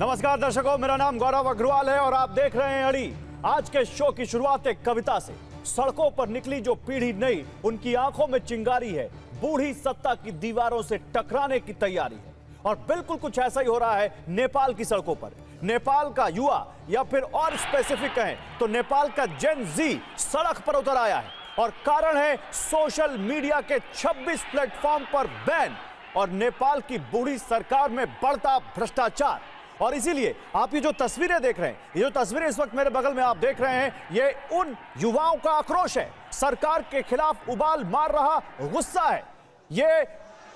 नमस्कार दर्शकों, मेरा नाम गौरव अग्रवाल है और आप देख रहे हैं अड़ी। आज के शो की शुरुआत एक कविता से। सड़कों पर निकली जो पीढ़ी नई, उनकी आंखों में चिंगारी है, बूढ़ी सत्ता की दीवारों से टकराने की तैयारी है। और बिल्कुल कुछ ऐसा ही हो रहा है नेपाल की सड़कों पर। नेपाल का युवा, या फिर और स्पेसिफिक कहें तो नेपाल का जेन जी सड़क पर उतर आया है। और कारण है सोशल मीडिया के 26 प्लेटफॉर्म पर बैन और नेपाल की बूढ़ी सरकार में बढ़ता भ्रष्टाचार। और इसीलिए आप ये जो तस्वीरें देख रहे हैं, ये जो तस्वीरें इस वक्त मेरे बगल में आप देख रहे हैं, ये उन युवाओं का आक्रोश है। सरकार के खिलाफ उबाल मार रहा गुस्सा है। ये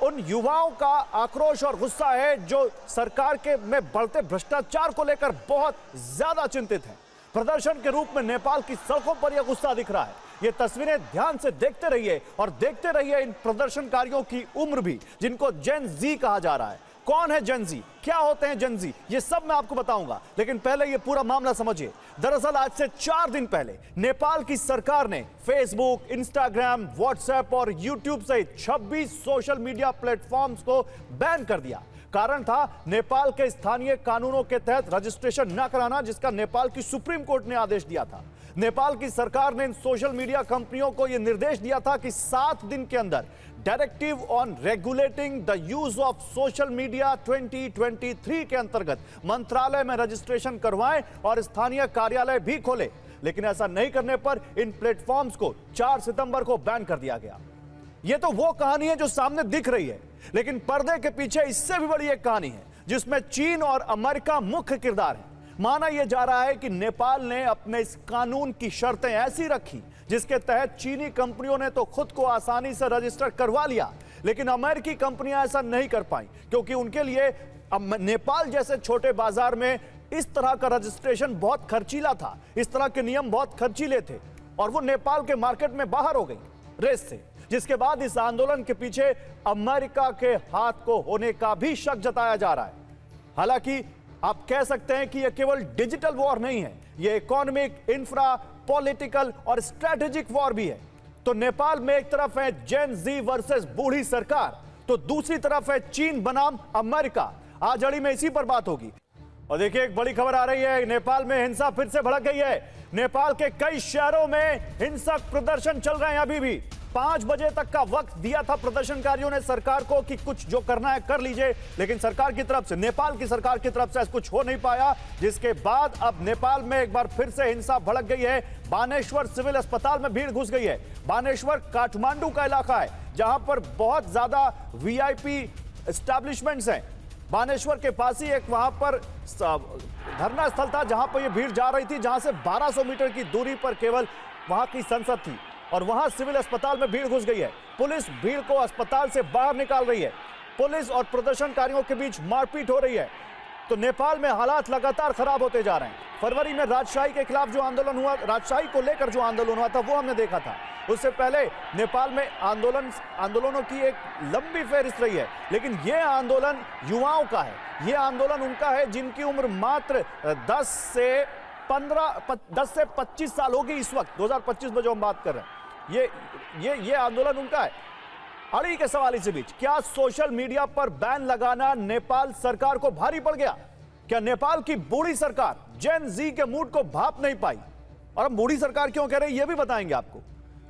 उन युवाओं का आक्रोश और गुस्सा है जो सरकार के में बढ़ते भ्रष्टाचार को लेकर बहुत ज्यादा चिंतित है। प्रदर्शन के रूप में नेपाल की सड़कों पर यह गुस्सा दिख रहा है। ये तस्वीरें ध्यान से देखते रहिए और देखते रहिए इन प्रदर्शनकारियों की उम्र भी, जिनको जेन जी कहा जा रहा है। कौन है जेन जी, क्या होते हैं जेन जी, ये सब मैं आपको बताऊंगा, लेकिन पहले ये पूरा मामला समझिए। दरअसल आज से 4 दिन पहले नेपाल की सरकार ने फेसबुक, इंस्टाग्राम, व्हाट्सएप और यूट्यूब सहित 26 सोशल मीडिया प्लेटफॉर्म्स को बैन कर दिया। कारण था नेपाल के स्थानीय कानूनों के तहत रजिस्ट्रेशन न कराना, जिसका नेपाल की सुप्रीम कोर्ट ने आदेश दिया था। नेपाल की सरकार ने इन सोशल मीडिया कंपनियों को यह निर्देश दिया था कि 7 दिन के अंदर directive on regulating the use of social media 2023 के अंतर्गत मंत्रालय में रजिस्ट्रेशन करवाएं और स्थानीय कार्यालय भी खोले। लेकिन ऐसा नहीं करने पर इन प्लेटफॉर्म्स को 4 सितंबर को बैन कर दिया गया। यह तो वो कहानी है जो सामने दिख रही है, लेकिन पर्दे के पीछे इससे भी बड़ी एक कहानी है जिसमें चीन और अमेरिका मुख्य किरदार है। माना यह जा रहा है कि नेपाल ने अपने इस कानून की शर्तें ऐसी रखी जिसके तहत चीनी कंपनियों ने तो खुद को आसानी से रजिस्टर करवा लिया, लेकिन अमेरिकी कंपनियां ऐसा नहीं कर पाई, क्योंकि उनके लिए नेपाल जैसे छोटे बाजार में इस तरह का रजिस्ट्रेशन बहुत खर्चीला था, इस तरह के नियम बहुत खर्चीले थे और वो नेपाल के मार्केट में बाहर हो गई रेस से। जिसके बाद इस आंदोलन के पीछे अमेरिका के हाथ को होने का भी शक जताया जा रहा है। हालांकि आप कह सकते हैं कि यह केवल डिजिटल वॉर नहीं है, यह इकोनॉमिक, इंफ्रा, पॉलिटिकल और स्ट्रेटेजिक वॉर भी है। तो नेपाल में एक तरफ है जेन जी वर्सेस बूढ़ी सरकार, तो दूसरी तरफ है चीन बनाम अमेरिका। आज अड़ी में इसी पर बात होगी। और देखिए, एक बड़ी खबर आ रही है, नेपाल में हिंसा फिर से भड़क गई है। नेपाल के कई शहरों में हिंसक प्रदर्शन चल रहे हैं। अभी भी 5 बजे तक का वक्त दिया था प्रदर्शनकारियों ने सरकार को कि कुछ जो करना है कर लीजिए, लेकिन सरकार की तरफ से, नेपाल की सरकार की तरफ से कुछ हो नहीं पाया। जिसके बाद अब नेपाल में एक बार फिर से हिंसा भड़क गई है। बानेश्वर सिविल अस्पताल में भीड़ घुस गई है। बानेश्वर काठमांडू का इलाका है जहां पर बहुत ज्यादा वीआईपी एस्टैब्लिशमेंट्स हैं। बानेश्वर के पास ही एक वहां पर धरना स्थल था जहां पर यह भीड़ जा रही थी, जहां से 1200 मीटर की दूरी पर केवल वहां की संसद थी और वहां सिविल अस्पताल में भीड़ घुस गई है। पुलिस भीड़ को अस्पताल से बाहर निकाल रही है। पुलिस और प्रदर्शनकारियों के बीच मारपीट हो रही है। तो नेपाल में हालात लगातार खराब होते जा रहे हैं। फरवरी में राजशाही के खिलाफ जो आंदोलन हुआ, राजशाही को लेकर जो आंदोलन हुआ था, वो हमने देखा था। उससे पहले नेपाल में आंदोलनों की एक लंबी फहरिस्त रही है, लेकिन यह आंदोलन युवाओं का है। यह आंदोलन उनका है जिनकी उम्र मात्र 10 से 25 साल होगी। इस वक्त 2025 में जो हम बात कर रहे हैं, ये आंदोलन उनका है। अड़ी के सवाल इसी बीच, क्या सोशल मीडिया पर बैन लगाना नेपाल सरकार को भारी पड़ गया? क्या नेपाल की बूढ़ी सरकार जेन जी के मूड को भाप नहीं पाई? और हम बूढ़ी सरकार क्यों कह रहे हैं, यह भी बताएंगे आपको।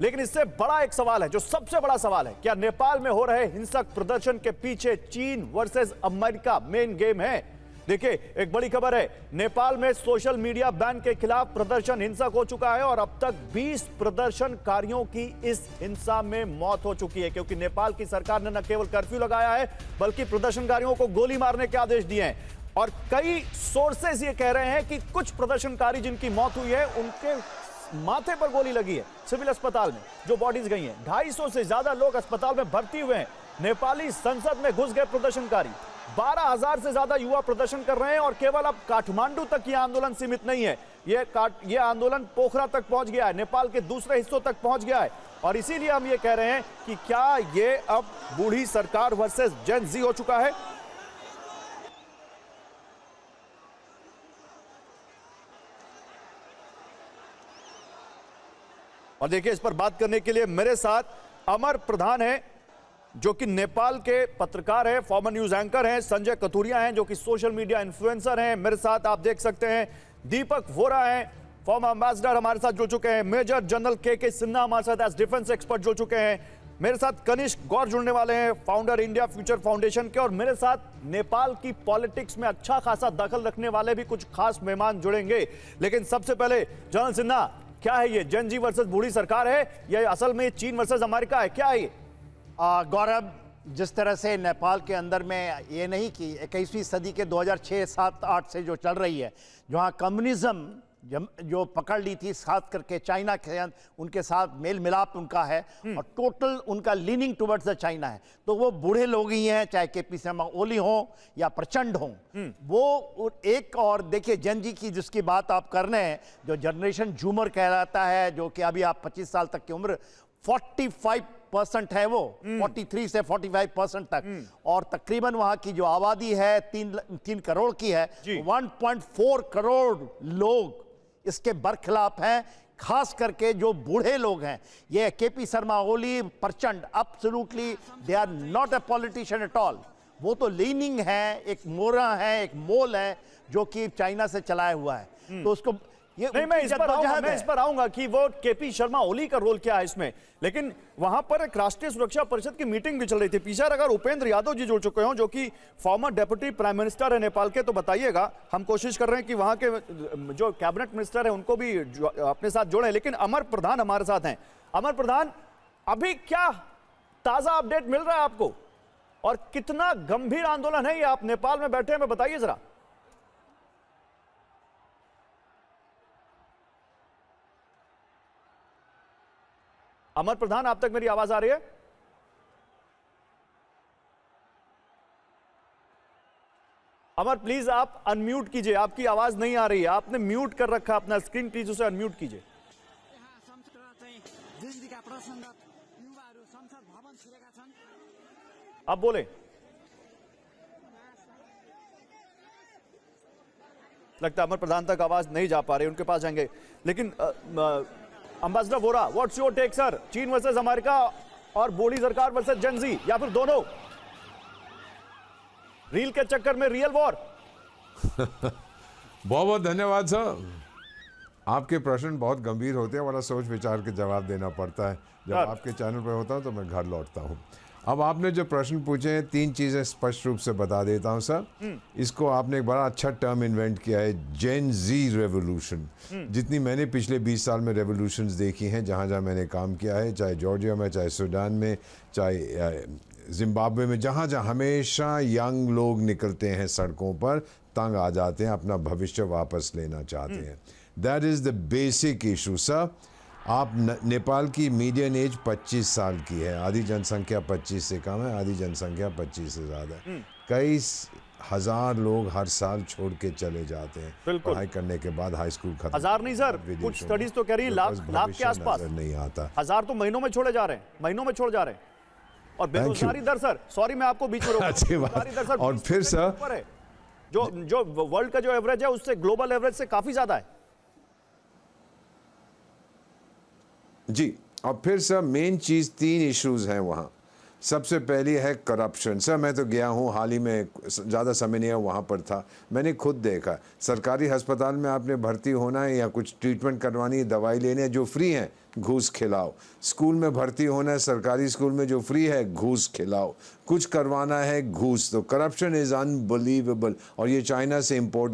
लेकिन इससे बड़ा एक सवाल है, जो सबसे बड़ा सवाल है, क्या नेपाल में हो रहे हिंसक प्रदर्शन के पीछे चीन वर्सेस अमेरिका मेन गेम है? देखिए, एक बड़ी खबर है, नेपाल में सोशल मीडिया बैन के खिलाफ प्रदर्शन हिंसक हो चुका है और अब तक 20 प्रदर्शनकारियों की इस हिंसा में मौत हो चुकी है, क्योंकि नेपाल की सरकार ने न केवल कर्फ्यू लगाया है बल्कि प्रदर्शनकारियों को गोली मारने के आदेश दिए हैं। और कई सोर्सेस ये कह रहे हैं कि कुछ प्रदर्शनकारी जिनकी मौत हुई है, उनके माथे पर गोली लगी है सिविल अस्पताल में, जो बॉडीज गई हैं। 250 से ज्यादा लोग अस्पताल में भर्ती हुए हैं। नेपाली संसद में घुस गए प्रदर्शनकारी। 12,000 से ज्यादा युवा प्रदर्शन कर रहे हैं और केवल अब काठमांडू तक यह आंदोलन सीमित नहीं है। यह आंदोलन पोखरा तक पहुंच गया है, नेपाल के दूसरे हिस्सों तक पहुंच गया है। और इसीलिए हम ये कह रहे हैं कि क्या ये अब बूढ़ी सरकार वर्सेस जेन जी हो चुका है? और देखिए, इस पर बात करने के लिए मेरे साथ अमर प्रधान है, जो कि नेपाल के पत्रकार हैं, फॉर्मर न्यूज एंकर हैं, संजय कथुरिया हैं जो कि सोशल मीडिया इन्फ्लुएंसर हैं। मेरे साथ आप देख सकते हैं दीपक वोरा हैं, फॉर्मर एम्बेसडर हमारे साथ जुड़ चुके हैं। मेजर जनरल के सिन्हा हमारे साथ एज डिफेंस एक्सपर्ट जुड़ चुके हैं। मेरे साथ कनिष्क गौर जुड़ने वाले हैं, फाउंडर इंडिया फ्यूचर फाउंडेशन के। और मेरे साथ नेपाल की पॉलिटिक्स में अच्छा खासा दखल रखने वाले भी कुछ खास मेहमान जुड़ेंगे। लेकिन सबसे पहले जनरल सिन्हा, क्या है ये जेन जी वर्सेस बूढ़ी सरकार है या असल में चीन वर्सेस अमेरिका है, क्या है ये? गौरव, जिस तरह से नेपाल के अंदर में ये नहीं कि 21वीं सदी के 2006, 7, 8 से जो चल रही है, जहाँ कम्युनिज्म जो पकड़ ली थी, खास करके चाइना के उनके साथ मेल मिलाप उनका है और टोटल उनका लीनिंग टुवर्ड्स द चाइना है। तो वो बूढ़े लोग ही हैं, चाहे केपी शर्मा ओली हो या प्रचंड हो। वो एक और देखिए जेन जी की जिसकी बात आप कर रहे हैं, जो जनरेशन जूमर कहलाता है, जो कि अभी आप 25 साल तक की उम्र, 45% है वो, 43 से 45% तक। और तकरीबन वहां की जो आबादी है 3 करोड़ की है, 1.4 करोड़ लोग इसके बरखिलाफ हैं। खास करके जो बूढ़े लोग हैं, ये KP Sharma Oli, Prachanda, absolutely they are not a politician at all. वो तो लीनिंग है, एक मोरा है, एक मोल है जो कि चाइना से चलाया हुआ है। तो उसको ये नहीं, मैं इस पर आऊंगा कि वो केपी शर्मा ओली का रोल क्या है इसमें। लेकिन वहां पर एक राष्ट्रीय सुरक्षा परिषद की मीटिंग भी चल रही थी। पीछे अगर उपेंद्र यादव जी जुड़ चुके हो जो कि फॉर्मर डेप्यूटी प्राइम मिनिस्टर है नेपाल के, तो बताइएगा। हम कोशिश कर रहे हैं कि वहां के जो कैबिनेट मिनिस्टर है उनको भी अपने साथ जोड़ें। लेकिन अमर प्रधान हमारे साथ हैं। अमर प्रधान, अभी क्या ताजा अपडेट मिल रहा है आपको और कितना गंभीर आंदोलन है ये? आप नेपाल में बैठे हैं, बताइए जरा। अमर प्रधान, आप तक मेरी आवाज आ रही है? अमर प्लीज आप अनम्यूट कीजिए, आपकी आवाज नहीं आ रही है। आपने म्यूट कर रखा अपना स्क्रीन, प्लीज उसे अनम्यूट कीजिए। अब बोले। लगता है अमर प्रधान तक आवाज नहीं जा पा रही, उनके पास जाएंगे। लेकिन ambassador Vora, what's your take sir? चीन वर्सेस अमेरिका और बूढ़ी सरकार वर्सेस जेन जी, या फिर दोनों? रील के चक्कर में रियल वॉर? बहुत बहुत धन्यवाद सर। आपके प्रश्न बहुत गंभीर होते हैं, बड़ा सोच विचार के जवाब देना पड़ता है। जब आपके चैनल पर होता हूं तो मैं घर लौटता हूं। अब आपने जो प्रश्न पूछे हैं, 3 चीज़ें स्पष्ट रूप से बता देता हूं सर। इसको आपने एक बड़ा अच्छा टर्म इन्वेंट किया है, जेन जी रेवोल्यूशन। जितनी मैंने पिछले 20 साल में रेवोल्यूशंस देखी हैं, जहां जहां मैंने काम किया है, चाहे जॉर्जिया में, चाहे सूडान में, चाहे जिम्बाब्वे में, जहां जहां हमेशा यंग लोग निकलते हैं सड़कों पर, तंग आ जाते हैं, अपना भविष्य वापस लेना चाहते हैं। That is the basic issue sir. आप नेपाल की मीडियन एज 25 साल की है, आधी जनसंख्या 25 से कम है, आधी जनसंख्या 25 से ज़्यादा है। कई हजार लोग हर साल छोड़ के चले जाते हैं पढ़ाई करने के बाद, हाई स्कूल खत्म। हजार नहीं सर, कुछ स्टडीज तो कह रही है लाख के आसपास नहीं आता। हजार तो महीनों में छोड़े जा रहे हैं, महीनों में छोड़ जा रहे हैं। और बेरोजगारी दर सर, सॉरी मैं आपको बीच में रोका, बेरोजगारी दर सर और फिर सर जो वर्ल्ड का जो एवरेज है उससे, ग्लोबल एवरेज से काफी ज्यादा है जी। और फिर सर मेन चीज़ 3 इश्यूज हैं वहाँ। सबसे पहली है करप्शन। सर मैं तो गया हूँ, हाल ही में, ज़्यादा समय नहीं है, वहाँ पर था, मैंने खुद देखा। सरकारी अस्पताल में आपने भर्ती होना है या कुछ ट्रीटमेंट करवानी है, दवाई लेनी है, जो फ्री है घूस खिलाओ। स्कूल में भर्ती होना है, सरकारी स्कूल में जो फ्री है घूस खिलाओ। कुछ करवाना है घूस। तो करप्शन इज़ अनबिलीवेबल। और ये चाइना से इंपोर्ट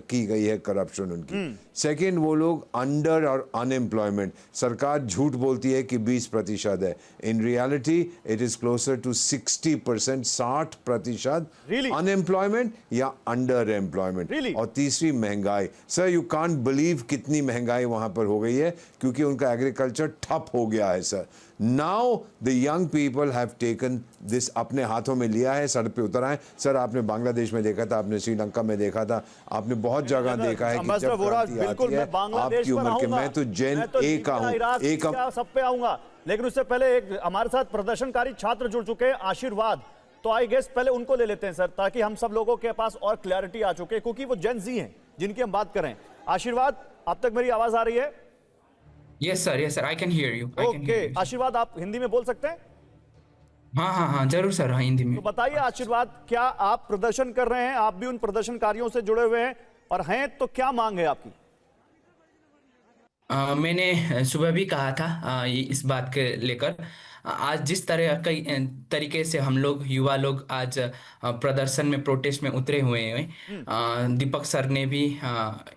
की गई है करप्शन उनकी। सेकेंड, वो लोग अंडर और अनएम्प्लॉयमेंट। सरकार झूठ बोलती है कि 20% है, in reality it is closer to 60%, 60% unemployment या अंडर एम्प्लॉयमेंट। और तीसरी महंगाई। सर यू कांट बिलीव कितनी महंगाई वहाँ पर हो गई है, क्योंकि उनका एग्रीकल्चर ठप हो गया है sir. Now the young people have taken this, अपने हाथों में लिया है, सड़क पे उतर आए। सर आपने बांग्लादेश में देखा था, आपने श्रीलंका में देखा था, आपने बहुत जगह देखा है कि जब क्रांति आती है आपकी उम्र के, मैं तो जेन ए का हूं, सब पे आऊंगा। लेकिन उससे पहले एक हमारे साथ प्रदर्शनकारी छात्र जुड़ चुके हैं, आशीर्वाद। तो आई गेस पहले उनको ले लेते हैं सर, ताकि हम सब लोगों के पास और क्लैरिटी आ चुके, क्योंकि वो जेन जी हैं जिनकी हम बात करें। आशीर्वाद, अब तक मेरी आवाज आ रही है? Yes sir, I can hear you. Okay, आशीर्वाद आप हिंदी में बोल सकते हैं? हाँ हाँ हाँ, जरूर सर, हाँ, हिंदी में। तो बताइए आशीर्वाद, क्या आप प्रदर्शन कर रहे हैं? आप भी उन प्रदर्शनकारियों से जुड़े हुए हैं, और हैं तो क्या मांग है आपकी? मैंने सुबह भी कहा था इस बात के लेकर। आज जिस तरह कई तरीके से हम लोग युवा लोग आज प्रदर्शन में, प्रोटेस्ट में उतरे हुए हैं, दीपक सर ने भी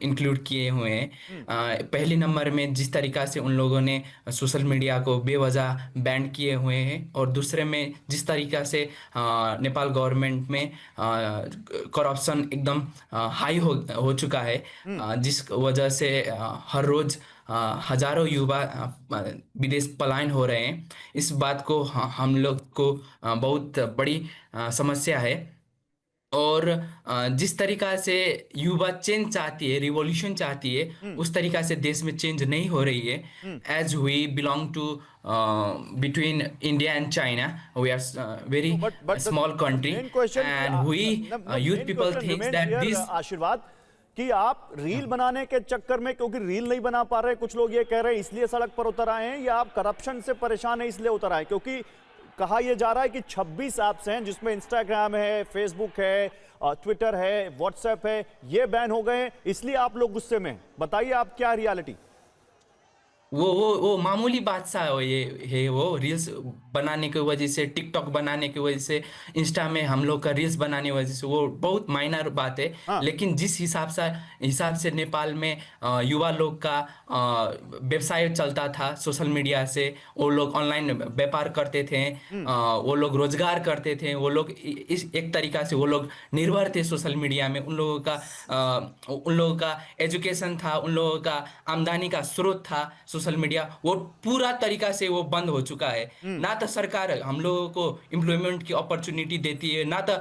इंक्लूड किए हुए हैं। पहली नंबर में जिस तरीका से उन लोगों ने सोशल मीडिया को बेवजह बैन किए हुए हैं, और दूसरे में जिस तरीका से नेपाल गवर्नमेंट में करप्शन एकदम हाई हो चुका है, जिस वजह से हर रोज हजारों युवा विदेश पलायन हो रहे हैं। इस बात को हम लोग को बहुत बड़ी समस्या है। और जिस तरीका से युवा चेंज चाहती है, रिवॉल्यूशन चाहती है, उस तरीका से देश में चेंज नहीं हो रही है। As we belong to between India and China, we are very small country, and we youth people thinks that this आशीर्वाद, कि आप रील बनाने के चक्कर में, क्योंकि रील नहीं बना पा रहे, कुछ लोग ये कह रहे हैं इसलिए सड़क पर उतर आए हैं, या आप करप्शन से परेशान हैं इसलिए उतर आए? क्योंकि कहा यह जा रहा है कि 26 ऐप्स हैं जिसमें इंस्टाग्राम है, फेसबुक है, ट्विटर है, व्हाट्सएप है, ये बैन हो गए, इसलिए आप लोग गुस्से में हैं। बताइए आप क्या रियलिटी? वो मामूली बात सा ये है। वो रील्स बनाने की वजह से, टिकटॉक बनाने की वजह से, इंस्टा में हम लोग का रील्स बनाने की वजह से, वो बहुत माइनर बात है। हाँ। लेकिन जिस हिसाब से नेपाल में युवा लोग का व्यवसाय चलता था सोशल मीडिया से, वो लोग ऑनलाइन व्यापार करते थे, वो लोग रोजगार करते थे, वो लोग इस एक तरीका से वो लोग निर्भर थे सोशल मीडिया में। उन लोगों का एजुकेशन था, उन लोगों का आमदनी का स्रोत था सोशल मीडिया, वो पूरा तरीका से वो बंद हो चुका है। ना तो सरकार हम लोगों को एम्प्लॉयमेंट की अपॉर्चुनिटी देती है, ना तो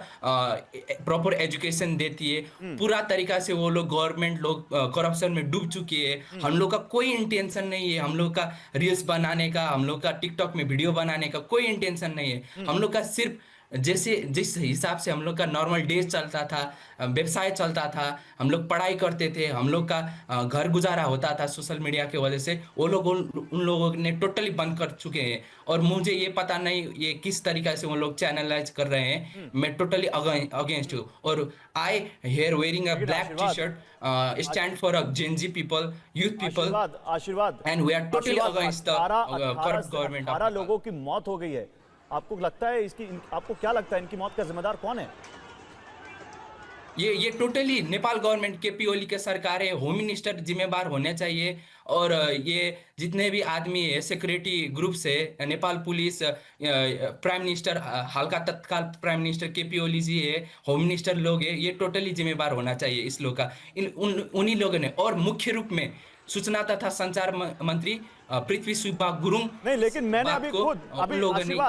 प्रॉपर एजुकेशन देती है। पूरा तरीका से वो लोग, गवर्नमेंट लोग करप्शन में डूब चुकी है। हम लोग का कोई इंटेंशन नहीं है, हम लोग का रील्स बनाने का, हम लोग का टिकटॉक में वीडियो बनाने का कोई इंटेंशन नहीं है। हम लोग का सिर्फ जिस हिसाब से हम लोग का नॉर्मल डेज चलता था, व्यवसाय चलता था, हम लोग पढ़ाई करते थे, हम लोग का घर गुजारा होता था, सोशल मीडिया की वजह से वो लोग उन लोगों ने टोटली बंद कर चुके हैं। और मुझे ये पता नहीं ये किस तरीका से वो लोग चैनलाइज कर रहे हैं। मैं टोटली अगेंस्ट हूँ। और I here wearing a black T shirt stand for a Gen Z people, youth people, आशीर्वाद, and we are totally against the corrupt government. 18 लोगों की मौत हो गई है। आपको लगता है आपको क्या लगता है इनकी मौत का जिम्मेदार कौन है? ये टोटली नेपाल गवर्नमेंट, केपी ओली के सरकार है, होम मिनिस्टर जिम्मेदार होने चाहिए। और ये जितने भी आदमी है, सिक्योरिटी ग्रुप से, नेपाल पुलिस, प्राइम मिनिस्टर, हाल का तत्काल प्राइम मिनिस्टर केपी ओली जी है, होम मिनिस्टर लोग है, ये टोटली जिम्मेदार होना चाहिए इस लोग का, उन्हीं लोगों ने। और मुख्य रूप में सूचना तथा संचार मंत्री पृथ्वी सुब्बा गुरुङ। नहीं, लेकिन मैंने अभी खुद,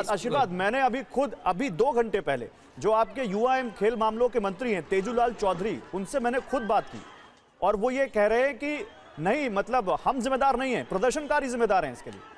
आशीर्वाद, मैंने अभी 2 घंटे पहले जो आपके युवा एवं खेल मामलों के मंत्री हैं तेजूलाल चौधरी, उनसे मैंने खुद बात की, और वो ये कह रहे हैं कि नहीं, मतलब हम जिम्मेदार नहीं हैं, प्रदर्शनकारी जिम्मेदार हैं इसके लिए।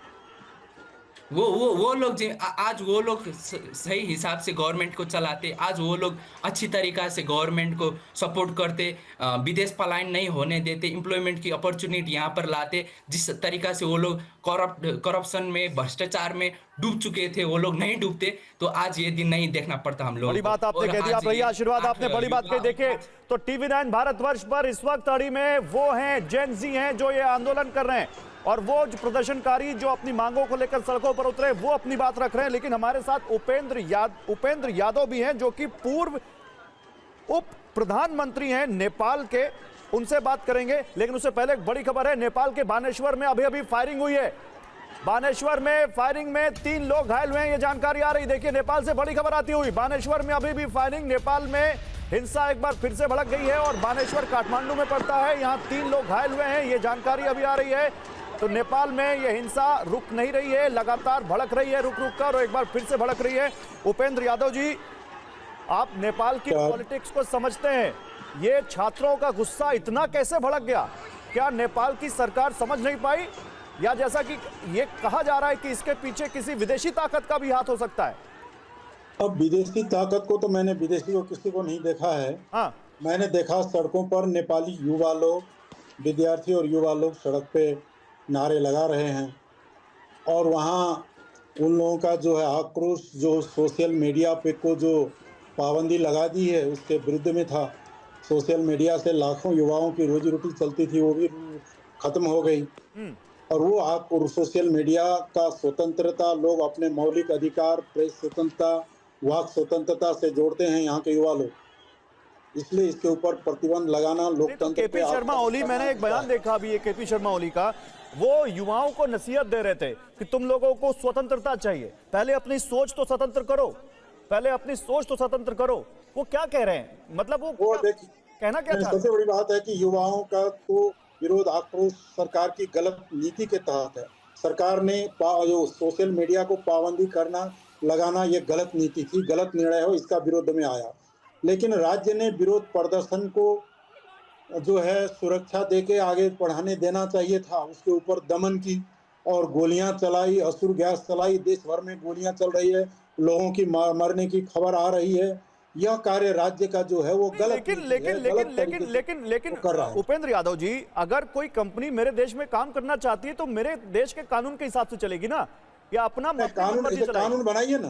वो लोग आज वो लोग सही हिसाब से गवर्नमेंट को चलाते, आज वो लोग अच्छी तरीका से गवर्नमेंट को सपोर्ट करते, विदेश पलायन नहीं होने देते, एम्प्लॉयमेंट की अपॉर्चुनिटी यहाँ पर लाते। जिस तरीका से वो लोग करप्शन में, भ्रष्टाचार में डूब चुके थे, वो लोग नहीं डूबते, तो आज ये दिन नहीं देखना पड़ता हम लोग। बड़ी बात आपने कह दी। आप भैया आशीर्वाद, आपने बड़ी बात कही। देखिए, तो TV9 भारतवर्ष पर इस वक्त अड़ी में वो हैं, जेन जी हैं, जो ये आंदोलन कर रहे हैं, और वो जो प्रदर्शनकारी जो अपनी मांगों को लेकर सड़कों पर उतरे, वो अपनी बात रख रहे हैं। लेकिन हमारे साथ उपेंद्र यादव भी हैं, जो कि पूर्व उप प्रधानमंत्री हैं नेपाल के, उनसे बात करेंगे। लेकिन उससे पहले एक बड़ी खबर है, नेपाल के बानेश्वर में अभी फायरिंग हुई है। बानेश्वर में फायरिंग में 3 लोग घायल हुए हैं, ये जानकारी आ रही। देखिए, नेपाल से बड़ी खबर आती हुई, बानेश्वर में अभी भी फायरिंग, नेपाल में हिंसा एक बार फिर से भड़क गई है, और बानेश्वर काठमांडू में पड़ता है, यहाँ 3 लोग घायल हुए हैं, ये जानकारी अभी आ रही है। तो नेपाल में ये हिंसा रुक नहीं रही है, लगातार भड़क रही है, रुक कर, और एक बार फिर से भड़क रही है। उपेंद्र यादव जी, आप नेपाल की पॉलिटिक्स को समझते हैं, ये छात्रों का गुस्सा इतना कैसे भड़क गया? क्या नेपाल की सरकार समझ नहीं पाई, या जैसा कि ये कहा जा रहा है कि इसके पीछे किसी विदेशी ताकत का भी हाथ हो सकता है? अब विदेशी ताकत को तो मैंने विदेशी को किसी को नहीं देखा है। हाँ, मैंने देखा सड़कों पर नेपाली युवा लोग, विद्यार्थी और युवा लोग सड़क पे नारे लगा रहे हैं, और वहाँ उन लोगों का जो है आक्रोश जो सोशल मीडिया पे को जो पाबंदी लगा दी है उसके विरुद्ध में था। सोशल मीडिया से लाखों युवाओं की रोजी रोटी चलती थी, वो भी खत्म हो गई। और वो आप और सोशल मीडिया का स्वतंत्रता, लोग अपने मौलिक अधिकार, प्रेस स्वतंत्रता, वाक स्वतंत्रता से जोड़ते हैं यहाँ के युवा लोग। इसलिए इसके ऊपर प्रतिबंध लगाना नहीं तो लोकतंत्र केपी पे शर्मा ओली, मैंने एक बयान देखा अभी ये केपी शर्मा ओली का, वो युवाओं को नसीहत दे रहे थे कि तुम लोगों को स्वतंत्रता चाहिए, पहले अपनी सोच तो स्वतंत्र करो, पहले अपनी सोच तो स्वतंत्र करो। वो क्या कह रहे हैं, मतलब वो देखिए, कहना क्या था? सबसे बड़ी बात है कि युवाओं का तो विरोध आक्रोश सरकार की गलत नीति के तहत है। सरकार ने जो सोशल मीडिया को पाबंदी करना लगाना ये गलत नीति थी, गलत निर्णय हो, इसका विरोध में आया। लेकिन राज्य ने विरोध प्रदर्शन को जो है सुरक्षा देके आगे बढ़ाने देना चाहिए था। उसके ऊपर दमन की और गोलियां चलाई, असुर गैस चलाई, देश भर में गोलियां चल रही है, लोगों की मरने की खबर आ रही है। यह कार्य राज्य का जो है वो गलत लेकिन कर रहा है। उपेंद्र यादव जी, अगर कोई कंपनी मेरे देश में काम करना चाहती है तो मेरे देश के कानून के हिसाब से चलेगी ना, या अपना कानून बनाइए ना।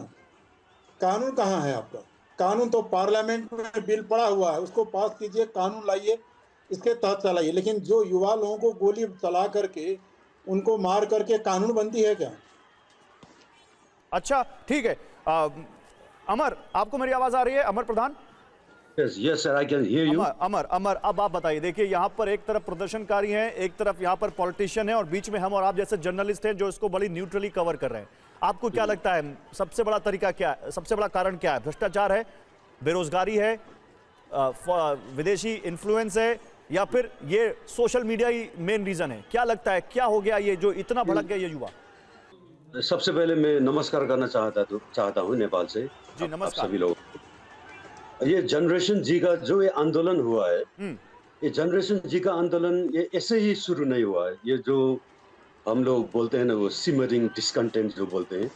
कानून कहाँ है आपका? कानून तो पार्लियामेंट में बिल पड़ा हुआ है, उसको पास कीजिए, कानून लाइए, इसके तहत चलाइए। लेकिन जो युवा लोगों को गोली चला करके उनको मार करके कानून बनती है क्या? अच्छा ठीक है। अमर, आपको मेरी आवाज आ रही है? अमर प्रधान। Yes, sir, I can hear you. अमर, अब आप बताइए। देखिए, यहाँ पर एक तरफ प्रदर्शनकारी हैं, एक तरफ यहाँ पर पॉलिटिशियन है, और बीच में हम और आप जैसे जर्नलिस्ट हैं जो इसको बड़ी न्यूट्रली कवर कर रहे हैं। आपको क्या लगता है सबसे बड़ा तरीका क्या है, सबसे बड़ा कारण क्या है? भ्रष्टाचार है, बेरोजगारी है, विदेशी इन्फ्लुएंस है, या फिर ये सोशल मीडिया ही मेन रीजन है? क्या लगता है, क्या हो गया ये जो इतना भड़क गया ये युवा? सबसे पहले मैं नमस्कार करना चाहता हूँ नेपाल से। जी नमस्कार। सभी लोग, ये जनरेशन जी का जो ये आंदोलन हुआ है, ये जनरेशन जी का आंदोलन ये ऐसे ही शुरू नहीं हुआ है। ये जो हम लोग बोलते हैं ना, वो सिमरिंग डिस्कंटेंट जो बोलते हैं,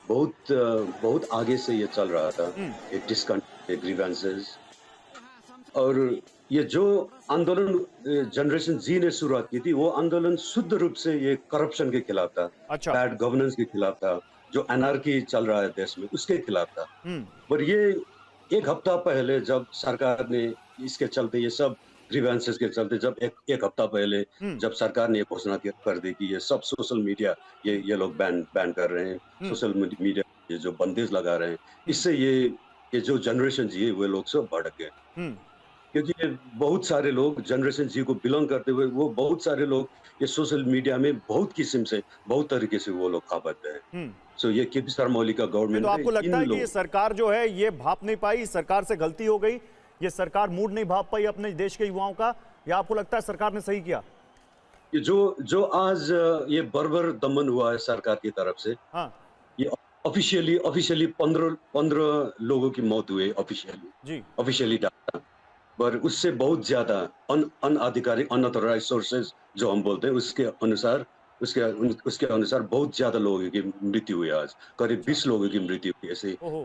बहुत आगे से ये चल रहा था। ये डिस्कंटेंट, ग्रीवेंसेस, और ये जो आंदोलन जनरेशन जी ने शुरुआत की थी, वो आंदोलन शुद्ध रूप से ये करप्शन के खिलाफ था। अच्छा। बैड गवर्नेंस के खिलाफ था, जो एनार्की चल रहा है देश में उसके खिलाफ था। पर ये एक हफ्ता पहले जब सरकार ने इसके चलते, ये सब ग्रीवेंसेस के चलते, जब एक हफ्ता पहले जब सरकार ने ये घोषणा कर दी कि ये सब सोशल मीडिया ये लोग बैन कर रहे हैं, सोशल मीडिया ये जो बंदिश लगा रहे हैं, इससे ये जो जनरेशन जी है वो लोग सब भड़क गए। क्योंकि ये बहुत सारे लोग जनरेशन जी को बिलोंग करते हुए, वो बहुत सारे लोग ये सोशल मीडिया में बहुत किस्म से, बहुत तरीके से वो लोग खाबत हैं। सो ये केपी शर्मा ओली का गवर्नमेंट, तो आपको लगता है कि ये सरकार जो है ये भाप नहीं पाई, सरकार से गलती हो गई, ये सरकार मूड नहीं भाप पाई अपने देश के युवाओं का, या आपको लगता है सरकार ने सही किया? ये जो आज ये बर्बर दमन हुआ है सरकार की तरफ से, हाँ, ये ऑफिशियली 15 लोगों की मौत हुई ऑफिशियली डाटा, पर उससे बहुत ज्यादा अनआधिकारिक, अनऑथराइज्ड सोर्सेज जो हम बोलते हैं, उसके अनुसार बहुत ज्यादा लोगों की मृत्यु हुई। आज करीब 20 लोगों की मृत्यु हुई,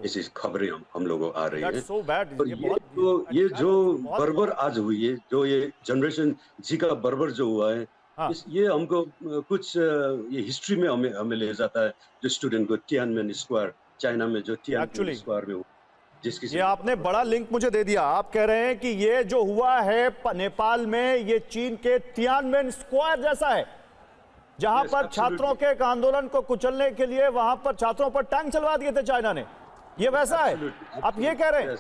ऐसी खबरें हम लोगों को आ रही है। so तो ये जो बर्बर आज हुई है, जो ये जनरेशन जी का बर्बर जो हुआ है, हाँ। ये हमको कुछ ये हिस्ट्री में हमें ले जाता है। जो स्टूडेंट को तियानमेन स्क्वायर, चाइना में जो तियानमेन स्क्वायर में, ये आपने बड़ा लिंक मुझे दे दिया। आप कह रहे हैं कि ये जो हुआ है नेपाल में, ये चीन के तियानमेन स्क्वायर जैसा है, जहां पर छात्रों के एक आंदोलन को कुचलने के लिए वहां पर छात्रों पर टैंक चलवा दिए थे चाइना ने, ये वैसा है? आप ये कह रहे हैं?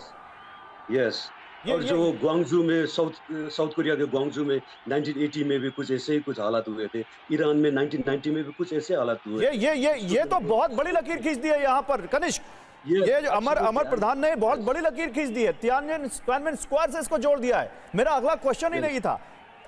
यस। और जो ग्वांगजू में, साउथ कोरिया के ग्वांगजू में 1980 में भी कुछ ऐसे ही कुछ हालात हुए थे। ईरान में 1990 में भी कुछ ऐसे हालात हुए। ये तो बहुत बड़ी लकीर खींच दी है यहाँ पर कनिष्क। ये जो अमर प्रधान ने बहुत बड़ी लकीर खींच दी है, तियानमेन स्क्वायर से इसको जोड़ दिया है। मेरा अगला क्वेश्चन ही नहीं था।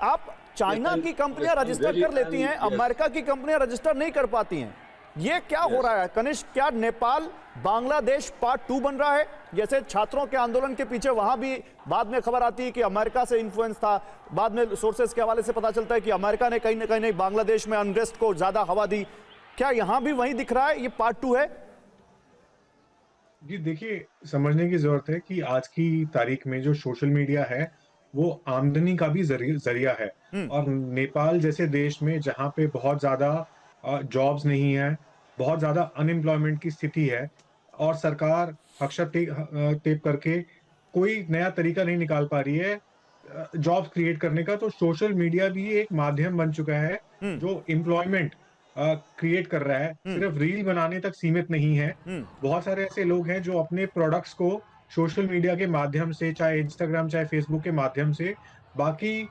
आप चाइना की कंपनियां रजिस्टर कर लेती हैं, अमेरिका की कंपनियां रजिस्टर नहीं कर पाती हैं, ये क्या हो रहा है कनिष्क? क्या नेपाल बांग्लादेश पार्ट 2 बन रहा है? जैसे छात्रों के आंदोलन के पीछे वहां भी बाद में खबर आती है कि अमेरिका से इन्फ्लुएंस था, बाद में सोर्सेस के हवाले से पता चलता है कि अमेरिका ने कहीं ना कहीं बांग्लादेश में अनरेस्ट को ज्यादा हवा दी। क्या यहां भी वही दिख रहा है, ये पार्ट 2 है? जी देखिए, समझने की जरूरत है कि आज की तारीख में जो सोशल मीडिया है वो आमदनी का भी जरिया है। और नेपाल जैसे देश में जहाँ पे बहुत ज्यादा जॉब्स नहीं है, बहुत ज्यादा अनएम्प्लॉयमेंट की स्थिति है और सरकार हस्तक्षेप करके कोई नया तरीका नहीं निकाल पा रही है जॉब्स क्रिएट करने का, तो सोशल मीडिया भी एक माध्यम बन चुका है जो एम्प्लॉयमेंट क्रिएट कर रहा है। सिर्फ रील बनाने तक सीमित नहीं है। बहुत सारे ऐसे लोग हैं जो अपने प्रोडक्ट्स को सोशल मीडिया के माध्यम से, चाहे इंस्टाग्राम चाहे फेसबुक के माध्यम से, बाकी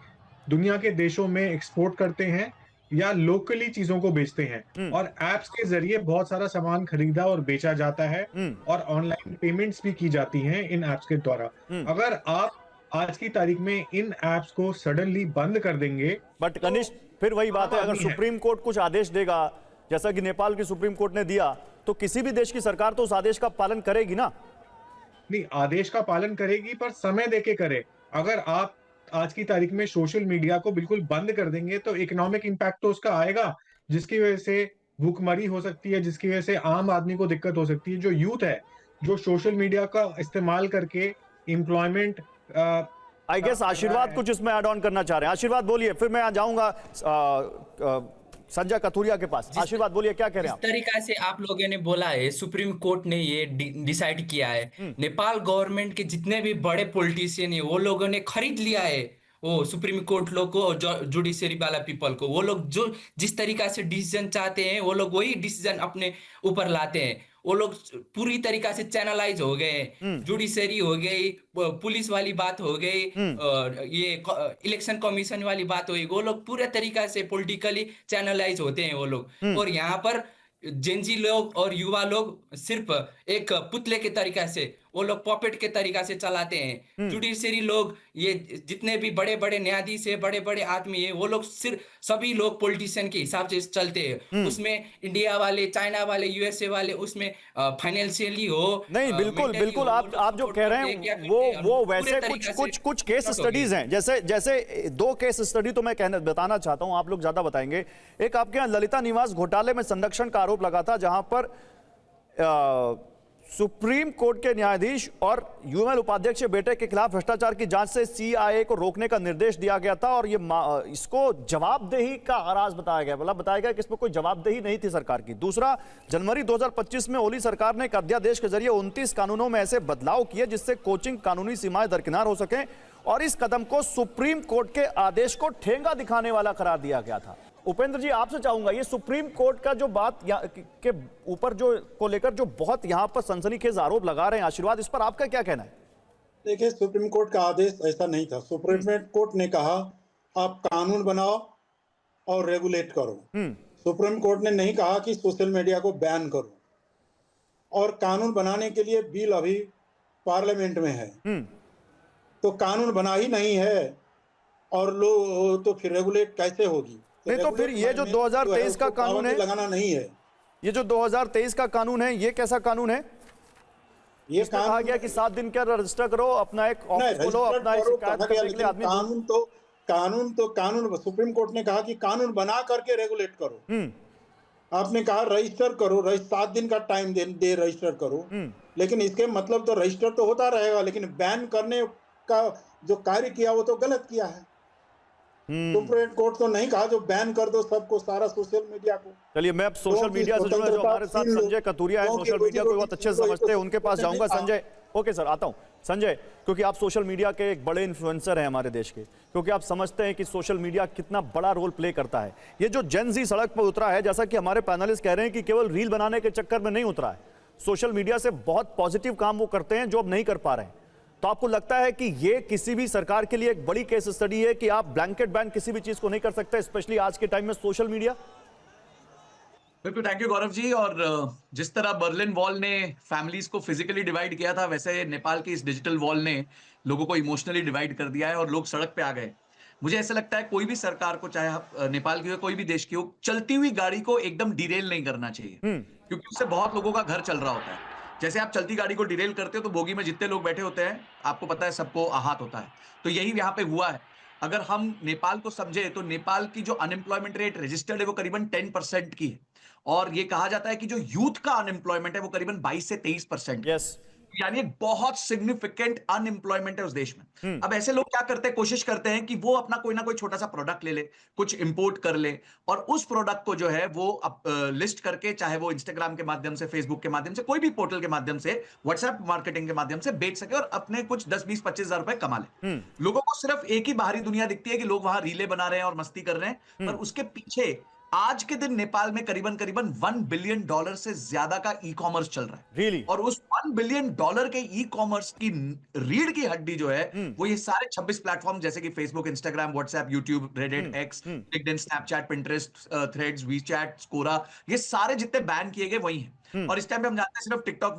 दुनिया के देशों में एक्सपोर्ट करते हैं या लोकली चीजों को बेचते हैं और एप्स के जरिए बहुत सारा सामान खरीदा और बेचा जाता है और ऑनलाइन पेमेंट्स भी की जाती हैं इन एप्स के द्वारा। अगर आप आज की तारीख में इन एप्स को सडनली बंद कर देंगे, बट कनिष्ठ फिर वही बात है, अगर सुप्रीम कोर्ट कुछ आदेश देगा जैसा कि नेपाल की सुप्रीम कोर्ट ने दिया, तो किसी भी देश की सरकार तो उस आदेश का पालन करेगी ना? नहीं, आदेश का पालन करेगी पर समय देके करे। अगर आप आज की तारीख में सोशल मीडिया को बिल्कुल बंद कर देंगे तो इकोनॉमिक इंपैक्ट तो उसका आएगा, जिसकी वजह से भूखमरी हो सकती है, जिसकी वजह से आम आदमी को दिक्कत हो सकती है। जो यूथ है जो सोशल मीडिया का इस्तेमाल करके एम्प्लॉयमेंट आई गेस आशीर्वाद कुछ इसमें ऐड ऑन करना चाह रहे हैं। आशीर्वाद बोलिए, फिर मैं आ जाऊंगा संजय कथुरिया के पास। आशीर्वाद बोलिए, क्या कह रहे हैं इस तरीका से आप लोगों ने बोला है, सुप्रीम कोर्ट ने ये डिसाइड किया है। नेपाल गवर्नमेंट के जितने भी बड़े पॉलिटिशियन है वो लोगों ने खरीद लिया है वो सुप्रीम कोर्ट लोग को और जुडिशरी वाला पीपल को। वो लोग जो जिस तरीका से डिसीजन चाहते हैं वो लोग वही डिसीजन अपने ऊपर लाते हैं। वो लोग पूरी तरीका से चैनलाइज हो गए, जुडिशरी हो गई, पुलिस वाली बात हो गई, ये इलेक्शन कमीशन वाली बात हो गई, वो लोग पूरे तरीका से पॉलिटिकली चैनलाइज होते हैं वो लोग। और यहाँ पर जेंजी लोग और युवा लोग सिर्फ एक पुतले के तरीका से, वो लोग पॉपेट के तरीका से चलाते हैं। जुडिशरी लोग, ये जितने भी बड़े बड़े न्यायाधीश है, बड़े बड़े आदमी है, वो लोग सिर्फ सभी लोग पॉलिटिशियन के हिसाब से चलते हैं। उसमें इंडिया वाले, चाइना वाले, यूएसए वाले उसमें फाइनेंशियली हो, नहीं बिल्कुल बिल्कुल, आप जो कह रहे हैं वो वैसे कुछ केस स्टडीज हैं। जैसे दो केस स्टडी तो मैं बताना चाहता हूं, आप लोग ज्यादा बताएंगे। एक आपके यहाँ ललिता निवास घोटाले में संरक्षण का आरोप लगा था, जहां पर सुप्रीम कोर्ट के न्यायाधीश और यूएमएल उपाध्यक्ष के बेटे के खिलाफ भ्रष्टाचार की जांच से सीआईए को रोकने का निर्देश दिया गया था और ये इसको जवाबदेही का आगाज बताया गया। मतलब बताया गया कि इसमें कोई जवाबदेही नहीं थी सरकार की। दूसरा, जनवरी 2025 में ओली सरकार ने एक अध्यादेश के जरिए 29 कानूनों में ऐसे बदलाव किए जिससे कोचिंग कानूनी सीमाएं दरकिनार हो सके और इस कदम को सुप्रीम कोर्ट के आदेश को ठेंगा दिखाने वाला करार दिया गया था। उपेंद्र जी, आपसे चाहूंगा, ये सुप्रीम कोर्ट का जो बात के ऊपर जो को लेकर जो बहुत यहां पर सनसनीखेज आरोप लगा रहे हैं, आशीर्वाद, इस पर आपका क्या कहना है? देखिए, सुप्रीम कोर्ट का आदेश ऐसा नहीं था। सुप्रीम कोर्ट ने कहा आप कानून बनाओ और रेगुलेट करो। सुप्रीम कोर्ट ने नहीं कहा कि सोशल मीडिया को बैन करो। और कानून बनाने के लिए बिल अभी पार्लियामेंट में है, तो कानून बना ही नहीं है और लोग तो फिर रेगुलेट कैसे होगी? नहीं तो फिर ये जो 2023 का कानून है, लगाना नहीं है। ये जो 2023 का कानून है, ये कैसा कानून है? ये कहा गया कि 7 दिन का रजिस्टर करो, अपना एक ऑफिस खोलो, अपना एक शिकायत करने के लिए आदमी। कानून सुप्रीम कोर्ट ने कहा कि कानून बना करके रेगुलेट करो। आपने कहा रजिस्टर करो, 7 दिन का टाइम दे रजिस्टर करो, लेकिन इसके मतलब तो रजिस्टर तो होता रहेगा, लेकिन बैन करने का जो कार्य किया वो तो गलत किया है। सुप्रीम कोर्ट तो नहीं कहा जो बैन कर दो सबको, सारा सोशल मीडिया को। चलिए, मैं अब सोशल मीडिया से जुड़े जो हमारे साथ संजय कथुरिया है, सोशल मीडिया को बहुत अच्छे से समझते हैं, उनके पास जाऊंगा। संजय, ओके सर, आता हूं। संजय, क्योंकि आप सोशल मीडिया के एक बड़े इन्फ्लुएंसर हैं हमारे देश के, क्योंकि आप समझते हैं कि सोशल मीडिया कितना बड़ा रोल प्ले करता है। ये जो जेन ज़ी सड़क पर उतरा है, जैसा कि हमारे पैनलिस्ट कह रहे हैं कि केवल रील बनाने के चक्कर में नहीं उतरा है, सोशल मीडिया से बहुत पॉजिटिव काम वो करते हैं जो अब नहीं कर पा रहे हैं। तो आपको लगता है कि ये किसी भी सरकार के लिए एक बड़ी केस स्टडी है कि आप ब्लैंकेट बैन किसी भी चीज को नहीं कर सकते, स्पेशली आज के टाइम में सोशल मीडिया? बिल्कुल, थैंक यू गौरव जी। और जिस तरह बर्लिन वॉल ने फैमिलीज को फिजिकली डिवाइड किया था, वैसे नेपाल की इस डिजिटल वॉल ने लोगों को इमोशनली डिवाइड कर दिया है और लोग सड़क पे आ गए। मुझे ऐसा लगता है कोई भी सरकार को, चाहे नेपाल की हो कोई भी देश की हो, चलती हुई गाड़ी को एकदम डिरेल नहीं करना चाहिए, क्योंकि उससे बहुत लोगों का घर चल रहा होता है। जैसे आप चलती गाड़ी को डिरेल करते हो तो बोगी में जितने लोग बैठे होते हैं आपको पता है सबको आहत होता है। तो यही यहाँ पे हुआ है। अगर हम नेपाल को समझे तो नेपाल की जो अनएम्प्लॉयमेंट रेट रजिस्टर्ड है वो करीबन 10% की है और ये कहा जाता है कि जो यूथ का अनएम्प्लॉयमेंट है वो करीबन 22 से 23% yes. यानी एक बहुत सिग्निफिकेंट अनएम्प्लॉयमेंट है उस देश में। अब ऐसे लोग क्या करते हैं, कोशिश करते हैं कि वो अपना कोई ना कोई छोटा सा प्रोडक्ट ले ले, कुछ इंपोर्ट कर ले, और उस प्रोडक्ट को जो है वो लिस्ट करके, चाहे वो इंस्टाग्राम के माध्यम से, फेसबुक के माध्यम से, कोई भी पोर्टल के माध्यम से, व्हाट्सएप मार्केटिंग के माध्यम से बेच सके और अपने कुछ 10-20-25 हज़ार रुपए कमा ले। लोगों को सिर्फ एक ही बाहरी दुनिया दिखती है कि लोग वहां रीले बना रहे हैं और मस्ती कर रहे हैं, पर उसके पीछे आज के दिन नेपाल में करीबन करीबन $1 बिलियन से ज्यादा का ई कॉमर्स चल रहा है। Really? और उस $1 बिलियन के ई कॉमर्स की रीढ़ की हड्डी जो है वो ये सारे 26 प्लेटफॉर्म जैसे कि Facebook, Instagram, WhatsApp, YouTube, Reddit, X, LinkedIn, Snapchat, Pinterest, Threads, WeChat, Quora, ये सारे जितने बैन किए गए वही हैं। और इस टाइम पे हम जानते हैं सिर्फ टिकटॉक,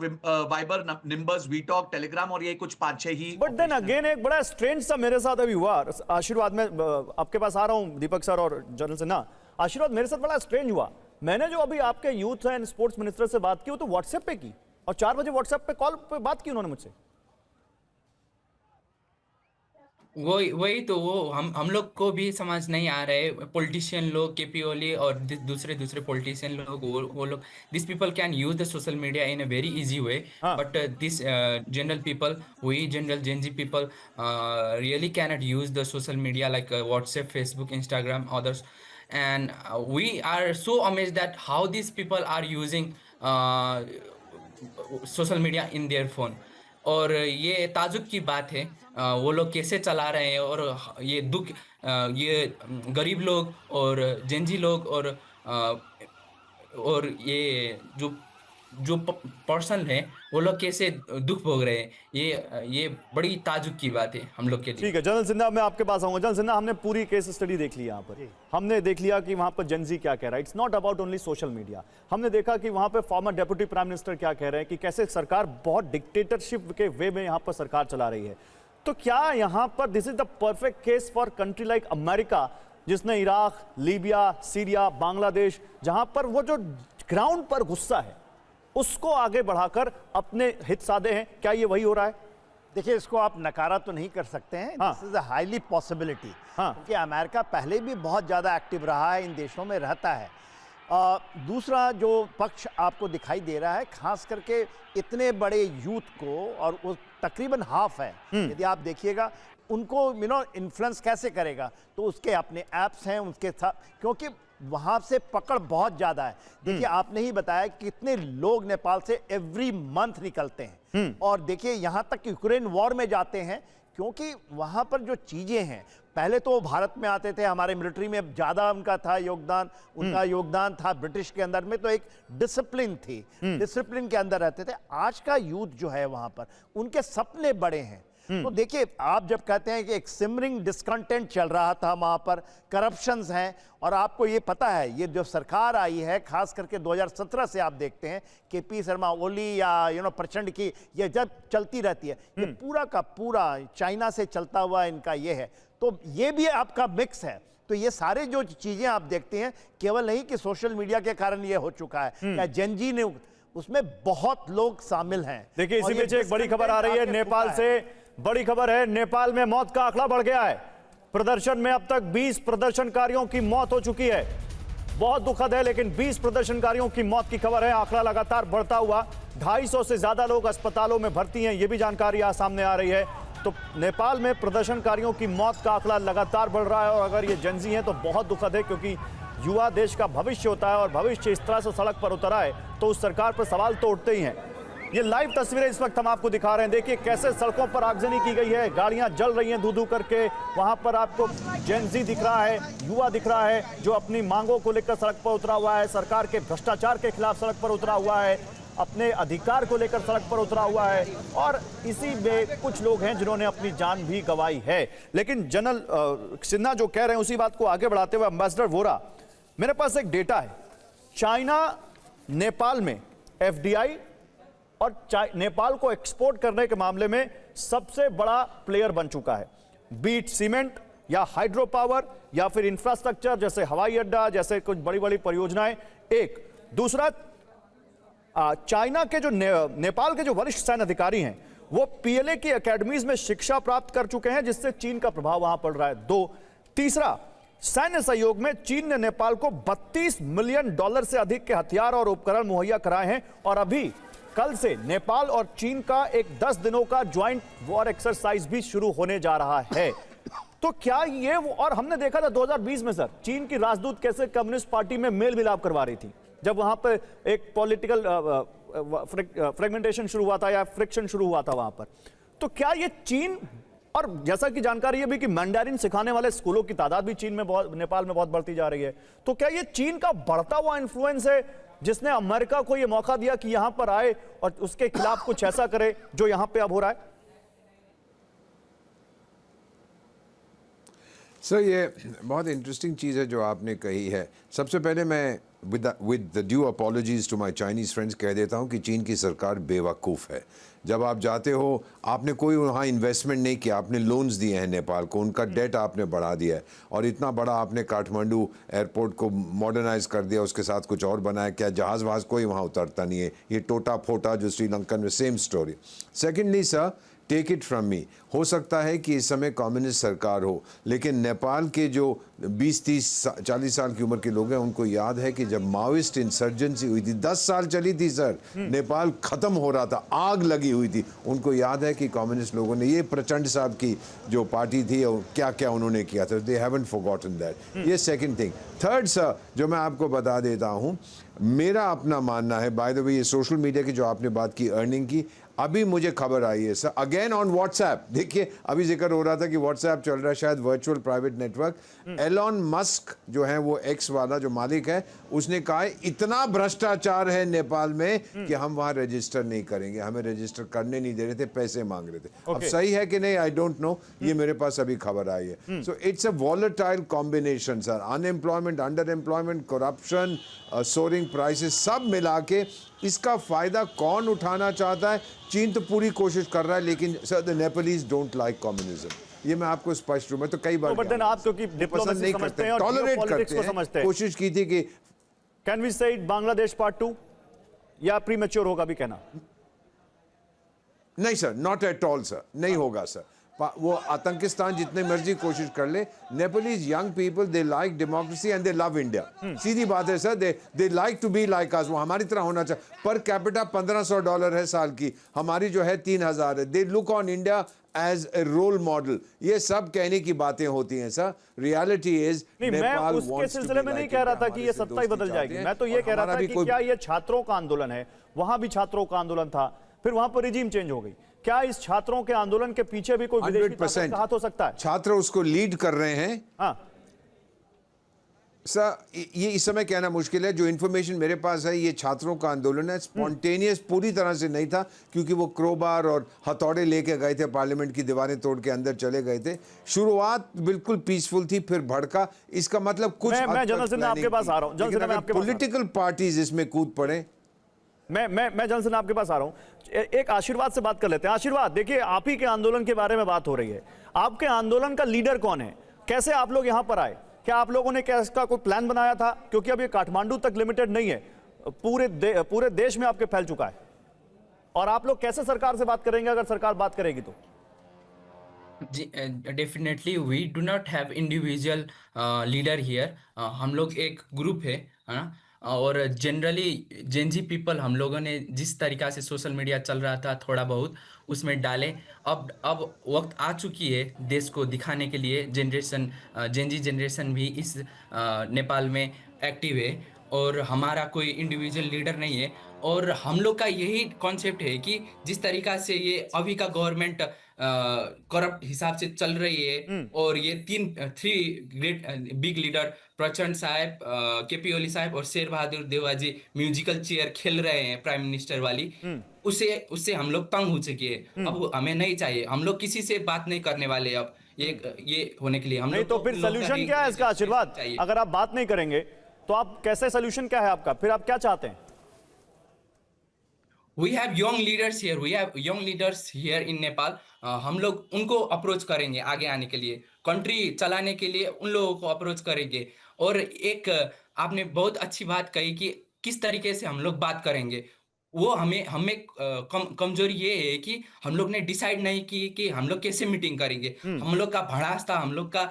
वाइबर, निम्बस, वीटॉक, टेलीग्राम और ये कुछ 5-6 ही। बट देन अगेन एक बड़ा स्ट्रेंज सा मेरे साथ अभी हुआ। आशीर्वाद में आपके पास आ रहा हूं, दीपक सर और जनरल सिन्हा। आशीर्वाद, मेरे साथ बड़ा स्ट्रेंज हुआ। मैंने जो अभी आपके यूथ एंड स्पोर्ट्स मिनिस्टर से बात की वो तो व्हाट्सएप पे की, और 4 बजे व्हाट्सएप पे कॉल पे बात की उन्होंने मुझसे। वही तो, वो हम लोग को भी समझ नहीं आ रहे। पॉलिटिशियन लोग, केपी ओली और दूसरे पॉलिटिशियन लोग, वो लोग, this people can use the social media in a very easy way, but this general people, we general Gen Z people really cannot use the social media like WhatsApp, Facebook, Instagram, others, and we are so amazed that how these people are using social media in their phone. और ये ताजुब की बात है, वो लोग कैसे चला रहे हैं, और ये दुख, ये गरीब लोग और जेंजी लोग और ये जो पर्सन है वो लोग कैसे दुख भोग रहे हैं। ये बड़ी ताजुब की बात है हम लोग के लिए। ठीक है जनरल सिन्हा, मैं आपके पास आऊंगा। जनरल सिन्हा, हमने पूरी केस स्टडी देख ली यहाँ पर। हमने देख लिया कि वहाँ पर जेनजी क्या कह रहा है। It's not about only social media. हमने देखा कि वहाँ पे फॉर्मर डेप्यूटी प्राइम मिनिस्टर क्या कह रहे हैं कि कैसे सरकार बहुत डिक्टेटरशिप के वे में यहाँ पर सरकार चला रही है। तो क्या यहाँ पर this is the perfect case for country like America, जिसने इराक, लीबिया, सीरिया, बांग्लादेश, जहां पर वो जो ग्राउंड पर गुस्सा है उसको आगे बढ़ाकर अपने हित साधे हैं? क्या ये वही हो रहा है? देखिए, इसको आप नकारा तो नहीं कर सकते हैं। हाँ। This is a highly possibility, हाँ। क्योंकि अमेरिका पहले भी बहुत ज़्यादा एक्टिव रहा है, इन देशों में रहता है। दूसरा जो पक्ष आपको दिखाई दे रहा है, खास करके इतने बड़े यूथ को, और वो तकरीबन हाफ है, यदि आप देखिएगा, उनको इन्फ्लुएंस कैसे करेगा? तो उसके अपने ऐप्स हैं उनके साथ, क्योंकि वहाँ से पकड़ बहुत ज़्यादा है। देखिए, आपने ही बताया कितने लोग नेपाल से एवरी मंथ निकलते हैं, और देखिए यहाँ तक यूक्रेन वॉर में जाते हैं, क्योंकि वहाँ पर जो चीज़ें हैं, पहले तो भारत में आते थे, हमारे मिलिट्री में ज़्यादा उनका था योगदान, उनका योगदान था ब्रिटिश के अंदर में, तो एक डिसिप्लिन थी, डिसिप्लिन के अंदर रहते थे। आज का यूथ जो है वहाँ पर, उनके सपने बड़े हैं। तो देखिए, आप जब कहते हैं कि एक सिमरिंग डिस्कंटेंट चल रहा था वहाँ पर, करप्शंस हैं, और आपको ये पता है, ये जो सरकार आई है, खास करके 2017 से आप देखते हैं केपी शर्मा ओली या प्रचंड की ये जब चलती रहती है, ये पूरा का पूरा चाइना से चलता हुआ इनका ये है, तो ये भी आपका मिक्स है। तो ये सारे जो चीज़ें आप देखते हैं, केवल नहीं कि सोशल मीडिया के कारण ये हो चुका है, या जेनजी ने, उसमें बहुत लोग शामिल हैं। देखिए, इसी बीच एक बड़ी खबर आ रही है नेपाल से। बड़ी खबर है, नेपाल में मौत का आंकड़ा बढ़ गया है। प्रदर्शन में अब तक 20 प्रदर्शनकारियों की मौत हो चुकी है। बहुत दुखद है, लेकिन 20 प्रदर्शनकारियों की मौत की खबर है। आंकड़ा लगातार बढ़ता हुआ, 250 से ज्यादा लोग अस्पतालों में भर्ती हैं, ये भी जानकारी आज सामने आ रही है। तो नेपाल में प्रदर्शनकारियों की मौत का आंकड़ा लगातार बढ़ रहा है, और अगर ये जेनजी हैं तो बहुत दुखद है, क्योंकि युवा देश का भविष्य होता है, और भविष्य इस तरह से सड़क पर उतर आए तो उस सरकार पर सवाल तो उठते ही हैं। ये लाइव तस्वीरें इस वक्त हम आपको दिखा रहे हैं। देखिए कैसे सड़कों पर आगजनी की गई है, गाड़ियां जल रही हैं धू-धू करके। वहां पर आपको जेनजी दिख रहा है, युवा दिख रहा है, जो अपनी मांगों को लेकर सड़क पर उतरा हुआ है, सरकार के भ्रष्टाचार के खिलाफ सड़क पर उतरा हुआ है, अपने अधिकार को लेकर सड़क पर उतरा हुआ है, और इसी में कुछ लोग हैं जिन्होंने अपनी जान भी गंवाई है। लेकिन जनरल सिन्हा जो कह रहे हैं उसी बात को आगे बढ़ाते हुए एम्बेसडर वोरा, मेरे पास एक डेटा है। चाइना नेपाल में एफडीआई और नेपाल को एक्सपोर्ट करने के मामले में सबसे बड़ा प्लेयर बन चुका है। बीट सीमेंट या हाइड्रो पावर या फिर इंफ्रास्ट्रक्चर जैसे हवाई अड्डा जैसे कुछ बड़ी बड़ी परियोजनाएं। एक दूसरा, चाइना के जो नेपाल के जो वरिष्ठ सैन्य अधिकारी हैं वो पीएलए की एकेडमीज में शिक्षा प्राप्त कर चुके हैं, जिससे चीन का प्रभाव वहां पड़ रहा है। दो, तीसरा, सैन्य सहयोग में चीन ने नेपाल को $32 मिलियन से अधिक के हथियार और उपकरण मुहैया कराए हैं, और अभी कल से नेपाल और चीन का एक 10 दिनों का ज्वाइंट वॉर एक्सरसाइज भी शुरू होने जा रहा है। तो क्या ये और हमने देखा था 2020 में सर, चीन की राजदूत कैसे कम्युनिस्ट पार्टी में मेल मिलाप करवा रही थी, जब वहां पे एक पॉलिटिकल फ्रेगमेंटेशन शुरू हुआ था या फ्रिक्शन शुरू हुआ था वहां पर। तो क्या ये चीन, और जैसा कि जानकारी है भी कि मैंडारिन सिखाने वाले स्कूलों की तादाद भी चीन में नेपाल में बहुत बढ़ती जा रही है, तो क्या ये चीन का बढ़ता हुआ इन्फ्लुएंस है जिसने अमेरिका को यह मौका दिया कि यहां पर आए और उसके खिलाफ कुछ ऐसा करे जो यहां पे अब हो रहा है? सर ये बहुत इंटरेस्टिंग चीज़ है जो आपने कही है। सबसे पहले मैं with the due apologies to my Chinese friends कह देता हूँ कि चीन की सरकार बेवकूफ़ है। जब आप जाते हो, आपने कोई वहाँ इन्वेस्टमेंट नहीं किया, आपने लोन्स दिए हैं नेपाल को, उनका डेट आपने बढ़ा दिया है, और इतना बड़ा आपने काठमांडू एयरपोर्ट को मॉडर्नाइज कर दिया, उसके साथ कुछ और बनाया। क्या जहाज़ वहाज़ कोई वहाँ उतरता नहीं है? ये टोटा फोटा जो श्रीलंकन में, same story. Secondly sir, take it from me, हो सकता है कि इस समय कम्युनिस्ट सरकार हो, लेकिन नेपाल के जो 20, 30, 40 साल की उम्र के लोग हैं उनको याद है कि जब माओइस्ट इंसर्जेंसी हुई थी, 10 साल चली थी सर, नेपाल ख़त्म हो रहा था, आग लगी हुई थी। उनको याद है कि कम्युनिस्ट लोगों ने, ये प्रचंड साहब की जो पार्टी थी, और क्या क्या उन्होंने किया था, दे हैवंट फॉरगॉटन दैट। ये सेकंड थिंग। थर्ड सर, जो मैं आपको बता देता हूँ, मेरा अपना मानना है, बाय द वे, ये सोशल मीडिया की जो आपने बात की अर्निंग की, अभी मुझे खबर आई है सर, अगेन ऑन व्हाट्सएप, देखिए अभी जिक्र हो रहा था कि व्हाट्सएप चल रहा है, शायद virtual private network. Elon Musk जो है, वो एक्स वाला जो मालिक है, उसने कहा है इतना भ्रष्टाचार है नेपाल में कि हम वहां रजिस्टर नहीं करेंगे, हमें रजिस्टर करने नहीं दे रहे थे, पैसे मांग रहे थे। अब सही है कि नहीं, आई डोंट नो, ये मेरे पास अभी खबर आई है। So it's a volatile combination sir, unemployment, under employment, corruption, soaring prices, सब मिला के इसका फायदा कौन उठाना चाहता है? चीन तो पूरी कोशिश कर रहा है, लेकिन sir the Nepalese don't like communism, ये मैं आपको स्पष्ट रूप में तो कई बार बट देन आप क्योंकि पसंद नहीं करते, टॉलरेट करते हैं, कोशिश की थी कि कैन वी से इट बांग्लादेश पार्ट 2, या प्रीमेच्योर होगा भी कहना? नहीं sir, not at all sir, नहीं होगा सर। वो आतंकिस्तान जितने मर्जी कोशिश कर ले, Nepalese young people, they like democracy and they love India. सीधी बात है sir, they like to be like us, वो हमारी तरह होना चाहिए। पर कैपिटा $1500 है साल की, हमारी जो है 3000 है। They look on India as a role model. ये सब कहने की बातें होती हैं सर, रियलिटी इज नहीं, मैं उसके सिलसिले में नहीं कह रहा था कि ये सत्ता ही बदल जाएगी, मैं तो ये कह रहा था कि क्या ये छात्रों का आंदोलन है, वहां भी छात्रों का आंदोलन था, फिर वहां पर रिजीम चेंज हो गई, क्या इस छात्रों के आंदोलन के पीछे भी कोई विदेशी ताकत का हाथ हो सकता है? छात्र उसको लीड कर रहे हैं। हाँ सर, ये इस समय कहना मुश्किल है। जो इन्फॉर्मेशन मेरे पास है, ये छात्रों का आंदोलन है, स्पॉन्टेनियस पूरी तरह से नहीं था, क्योंकि वो क्रोबार और हथौड़े लेके गए थे, पार्लियामेंट की दीवारें तोड़ के अंदर चले गए थे। शुरुआत बिल्कुल पीसफुल थी, फिर भड़का। इसका मतलब कुछ मैं जनरल सिन्हा आपके पास आ रहा हूँ, पॉलिटिकल पार्टीज इसमें कूद पड़े। मैं जनरल सिन्हा आपके पास आ रहा हूं। एक आशीर्वाद से बात कर लेते हैं। आशीर्वाद, देखिए आप ही के आंदोलन के बारे में बात हो रही है, आपके आंदोलन का लीडर कौन है, कैसे आप लोग यहां पर आए, क्या आप लोगों ने क्या इसका कोई प्लान बनाया था? क्योंकि अब ये काठमांडू तक लिमिटेड नहीं है, पूरे देश में आपके फैल चुका है, और आप लोग कैसे सरकार से बात करेंगे अगर सरकार बात करेगी तो? Definitely we do not have individual leader here, हम लोग एक ग्रुप है ना, और जनरली जेनजी पीपल, हम लोगों ने जिस तरीका से सोशल मीडिया चल रहा था थोड़ा बहुत उसमें डाले। अब वक्त आ चुकी है देश को दिखाने के लिए, जेनजी जनरेशन भी इस नेपाल में एक्टिव है, और हमारा कोई इंडिविजुअल लीडर नहीं है। और हम लोग का यही कॉन्सेप्ट है कि जिस तरीका से ये अभी का गवर्नमेंट करप्ट हिसाब से चल रही है, और ये थ्री ग्रेट बिग लीडर प्रचंड साहब, केपी ओली साहब और शेर बहादुर देवा जी म्यूजिकल चेयर खेल रहे हैं प्राइम मिनिस्टर वाली, उससे हम लोग तंग हो चुके हैं। अब हमें नहीं चाहिए, हम लोग किसी से बात नहीं करने वाले अब ये होने के लिए। हम नहीं लोग तो फिर सोल्यूशन क्या है इसका आशीर्वाद? अगर आप बात नहीं करेंगे तो आप कैसे, सोल्यूशन क्या है आपका, फिर आप क्या चाहते हैं? We have young leaders here. We have young leaders here in Nepal. हम लोग उनको अप्रोच करेंगे आगे आने के लिए, कंट्री चलाने के लिए उन लोगों को अप्रोच करेंगे। और एक आपने बहुत अच्छी बात कही कि किस तरीके से हम लोग बात करेंगे, वो हमें कमजोरी ये है कि हम लोग ने डिसाइड नहीं की कि हम लोग कैसे मीटिंग करेंगे। हम लोग का भड़ास था, हम लोग का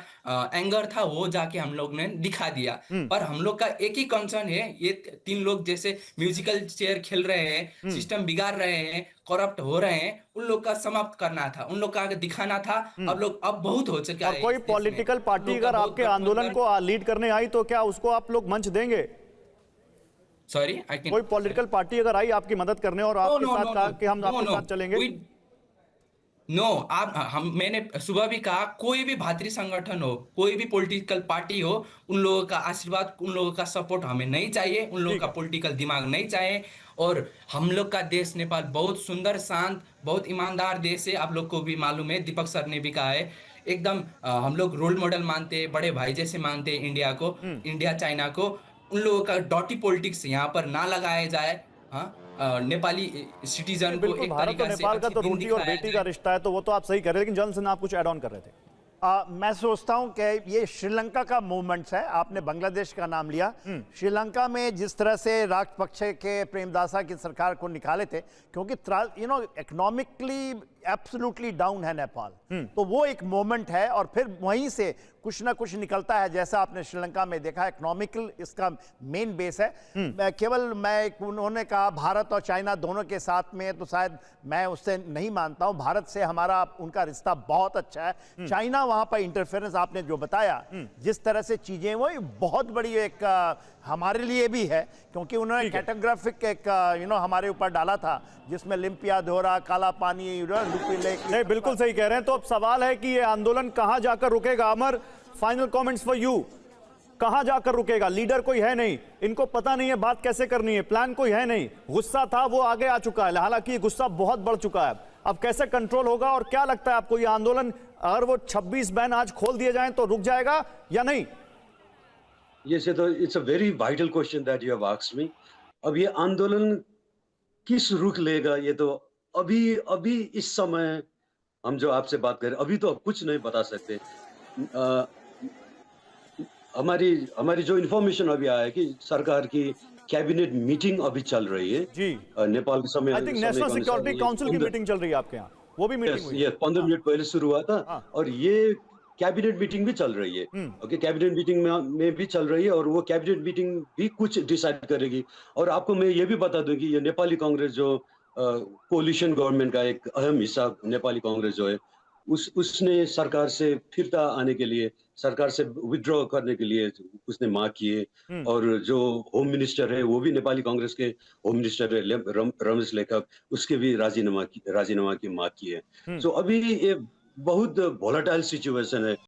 एंगर था, वो जाके हम लोग ने दिखा दिया। पर हम लोग का एक ही कंसर्न है, ये 3 लोग जैसे म्यूजिकल चेयर खेल रहे हैं, सिस्टम बिगाड़ रहे हैं, करप्ट हो रहे हैं, उन लोग का समाप्त करना था, उन लोग का दिखाना था। अब बहुत हो चुका और है कोई इस देश में। पॉलिटिकल उन पार्टी लोग का अगर बहुत आपके गठबंधन- आंदोलन को लीड करने आई तो क्या उसको आप लोग मंच देंगे? सॉरी, आई कैन कोई पॉलिटिकल पार्टी अगर आई आपकी मदद करने और आपके साथ कहा कि हम आपके साथ चलेंगे? नो, मैंने सुबह भी कहा, कोई भी भातृ संगठन हो, कोई भी पॉलिटिकल पार्टी हो, उन लोगों का आशीर्वाद, उन लोगों का सपोर्ट हमें नहीं चाहिए, उन लोगों ठीक का है। पॉलिटिकल दिमाग नहीं चाहिए। और हम लोग का देश नेपाल बहुत सुंदर, शांत, बहुत ईमानदार देश है। आप लोग को भी मालूम है, दीपक सर ने भी कहा है। एकदम हम लोग रोल मॉडल मानते हैं, बड़े भाई जैसे मानते हैं इंडिया को, इंडिया चाइना को। उन लोगों का डॉटी पॉलिटिक्स यहाँ पर ना लगाया जाए। हाँ, नेपाली सिटीजन को बिल्कुल, एक भारत और तरीका से नेपाल का अच्छी तो दिन रोटी और दिखाया बेटी जाए। का रिश्ता है, तो वो तो आप सही कर रहे हैं, लेकिन जॉनसन आप कुछ ऐड ऑन कर रहे थे। मैं सोचता हूं कि ये श्रीलंका का मूवमेंट्स है। आपने बांग्लादेश का नाम लिया। श्रीलंका में जिस तरह से राजपक्षे के प्रेमदासा की सरकार को निकाले थे, क्योंकि इकोनॉमिकली एब्सोल्युटली डाउन है नेपाल, तो वो एक मोमेंट है। और फिर वहीं से कुछ ना कुछ निकलता है, जैसा आपने श्रीलंका में देखा। इकोनॉमिकल इसका मेन बेस है। उन्होंने कहा भारत और चाइना दोनों के साथ में, तो शायद मैं उससे नहीं मानता हूं। भारत से हमारा उनका रिश्ता बहुत अच्छा है। चाइना वहां पर इंटरफेरेंस आपने जो बताया, जिस तरह से चीजें, वो बहुत बड़ी एक हमारे लिए भी है, क्योंकि उन्होंने कैटेग्राफिक एक हमारे ऊपर डाला था, जिसमें लिम्पिया धोरा, काला पानी, लुपी लेक। नहीं, बिल्कुल सही कह रहे हैं। तो अब सवाल है कि ये आंदोलन कहां जाकर रुकेगा? अमर, फाइनल कमेंट्स फॉर यू। कहां जाकर रुकेगा? लीडर कोई है नहीं, इनको पता नहीं है बात कैसे करनी है, प्लान कोई है नहीं। गुस्सा था, वो आगे आ चुका है, हालांकि ये गुस्सा बहुत बढ़ चुका है। अब कैसे कंट्रोल होगा? और क्या लगता है आपको, ये आंदोलन अगर वो 26 बैन आज खोल दिए जाएं तो रुक जाएगा या नहीं? Yes, so it's a very vital question that you have asked me. अब ये आंदोलन किस रुख लेगा, ये तो अभी इस समय हम जो आपसे बात करें, अभी तो कुछ नहीं बता सकते। हमारी जो इन्फॉर्मेशन अभी आया है कि सरकार की कैबिनेट मीटिंग अभी चल रही है जी। नेपाल के समय। I think national security council की मीटिंग चल रही है आपके यहाँ, वो भी मीटिंग हुई? ये 15 मिनट पहले शुरू हुआ था। और ये कैबिनेट मीटिंग भी चल रही है। ओके, कैबिनेट मीटिंग में भी चल रही है, और वो कैबिनेट मीटिंग भी कुछ डिसाइड करेगी। और आपको मैं ये भी बता दूं कि ये नेपाली कांग्रेस जो कोलिशन गवर्नमेंट का एक अहम हिस्सा, नेपाली कांग्रेस जो है, उसने सरकार से फिरता आने के लिए, सरकार से विड्रॉ करने के लिए उसने मांग की है। और जो होम मिनिस्टर है, वो भी नेपाली कांग्रेस के होम मिनिस्टर है, रमेश लेखक, उसके भी राजीनामा की मांग की है। सो अभी ये बहुत वोलेटाइल सिचुएशन है।